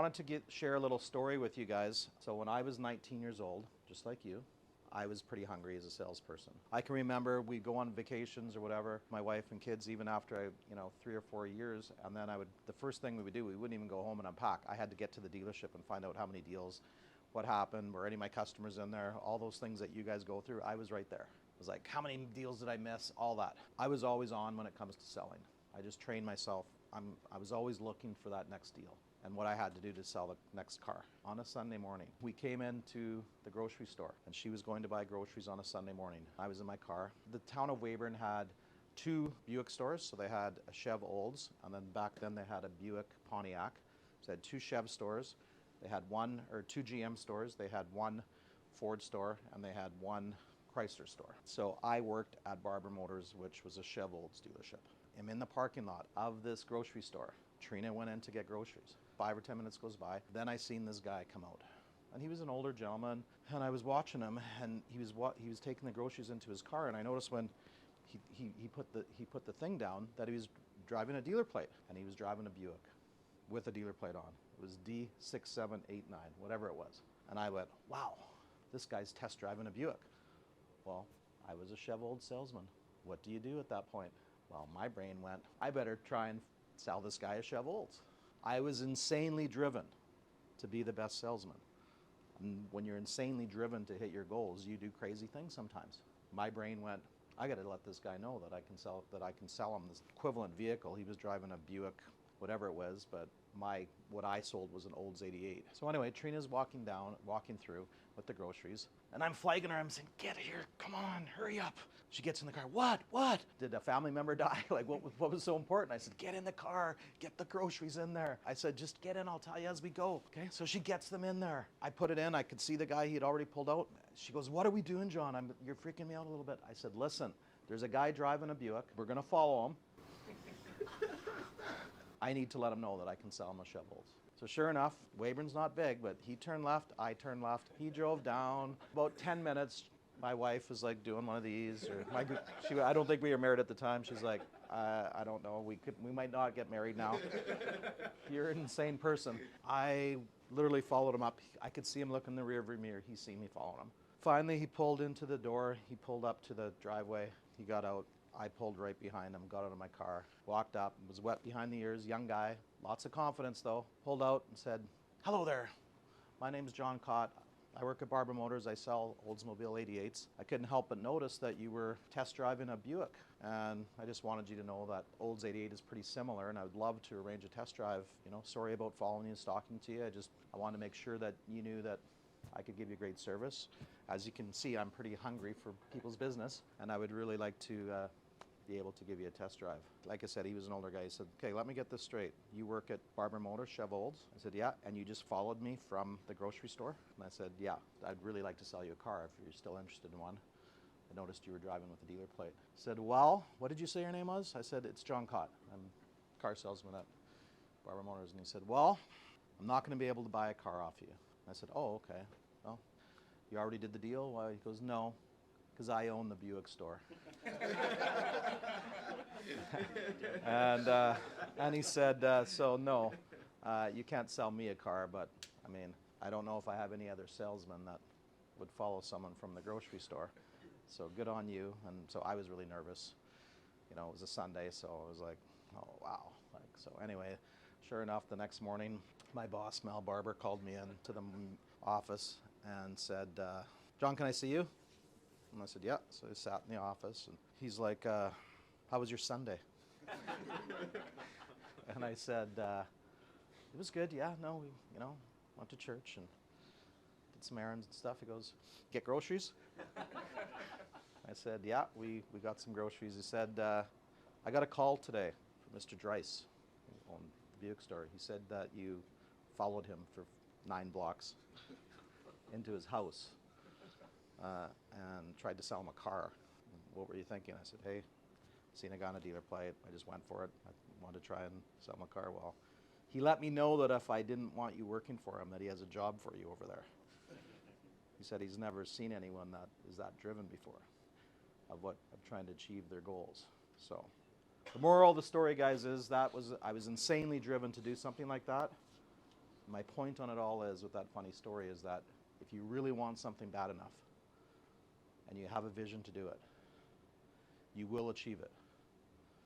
wanted to share a little story with you guys. So when I was 19 years old, just like you, I was pretty hungry as a salesperson. I can remember we'd go on vacations or whatever, my wife and kids, even after 3 or 4 years, and then the first thing we would do, we wouldn't even go home and unpack. I had to get to the dealership and find out how many deals, what happened, were any of my customers in there, all those things that you guys go through, I was right there. It was like, how many deals did I miss? All that. I was always on when it comes to selling. I just trained myself. I was always looking for that next deal and what I had to do to sell the next car. On a Sunday morning, we came into the grocery store and she was going to buy groceries on a Sunday morning. I was in my car. The town of Weyburn had 2 Buick stores, so they had a Chev Olds, and then back then they had a Buick Pontiac. So they had 2 Chev stores. They had 2 GM stores. They had 1 Ford store, and they had 1 Chrysler store. So I worked at Barber Motors, which was a Chev Olds dealership. I'm in the parking lot of this grocery store. Trina went in to get groceries. 5 or 10 minutes goes by. Then I seen this guy come out. And he was an older gentleman, and I was watching him, and he was taking the groceries into his car, and I noticed when he put the thing down that he was driving a dealer plate, and he was driving a Buick with a dealer plate on. It was D6789, whatever it was. And I went, wow, this guy's test driving a Buick. Well, I was a Chev Olds salesman. What do you do at that point? Well, my brain went, I better try and sell this guy a Chev Olds. I was insanely driven to be the best salesman. And when you're insanely driven to hit your goals, you do crazy things sometimes. My brain went, I got to let this guy know that I can sell him this equivalent vehicle. He was driving a Buick, whatever it was, but what I sold was an Olds 88. So anyway, Trina's walking through with the groceries, and I'm flagging her. I'm saying, get here, come on, hurry up. She gets in the car. What? Did a family member die? Like, what was so important? I said, get in the car, get the groceries in there. I said, just get in, I'll tell you as we go. Okay, so she gets them in there. I put it in, I could see the guy he had already pulled out. She goes, what are we doing, John? You're freaking me out a little bit. I said, listen, there's a guy driving a Buick. We're gonna follow him. I need to let him know that I can sell him a Chev Olds. So sure enough, Weyburn's not big, but he turned left, I turned left. He drove down. About 10 minutes, my wife was like doing one of these. I don't think we were married at the time. She's like, I don't know, we might not get married now. You're an insane person. I literally followed him up. I could see him look in the rearview mirror. He seen me following him. Finally, he pulled into the door. He pulled up to the driveway. He got out. I pulled right behind him, got out of my car, walked up, was wet behind the ears, young guy, lots of confidence though, pulled out and said, hello there, my name's John Kot. I work at Barber Motors, I sell Oldsmobile 88s. I couldn't help but notice that you were test driving a Buick, and I just wanted you to know that Olds 88 is pretty similar, and I would love to arrange a test drive. Sorry about following you and stalking to you. I wanted to make sure that you knew that I could give you great service. As you can see, I'm pretty hungry for people's business, and I would really like to be able to give you a test drive. Like I said, he was an older guy. He said, okay, let me get this straight. You work at Barber Motors, Chev Olds? I said, yeah, and you just followed me from the grocery store? And I said, yeah, I'd really like to sell you a car if you're still interested in one. I noticed you were driving with a dealer plate. He said, well, what did you say your name was? I said, it's John Kot. I'm a car salesman at Barber Motors. And he said, well, I'm not going to be able to buy a car off you. And I said, oh, okay. Well, you already did the deal? Well, he goes, no, because I own the Buick store. And he said, so no, you can't sell me a car, but I don't know if I have any other salesman that would follow someone from the grocery store. So good on you. And so I was really nervous. It was a Sunday, so I was like, oh, wow. So anyway, sure enough, the next morning, my boss, Mel Barber, called me into the office and said, John, can I see you? And I said, yeah. So I sat in the office, and he's like, how was your Sunday? And I said, it was good, yeah. No, we, went to church and did some errands and stuff. He goes, get groceries? I said, yeah, we got some groceries. He said, I got a call today from Mr. Dreiss, who owned the Buick store. He said that you followed him for 9 blocks into his house. And tried to sell him a car. What were you thinking? I said, hey, seen a guy on a dealer plate. I just went for it. I wanted to try and sell him a car. Well, he let me know that if I didn't want you working for him, that he has a job for you over there. He said he's never seen anyone that is that driven before of trying to achieve their goals. So the moral of the story, guys, is I was insanely driven to do something like that. My point on it all is, with that funny story, is that if you really want something bad enough and you have a vision to do it, you will achieve it.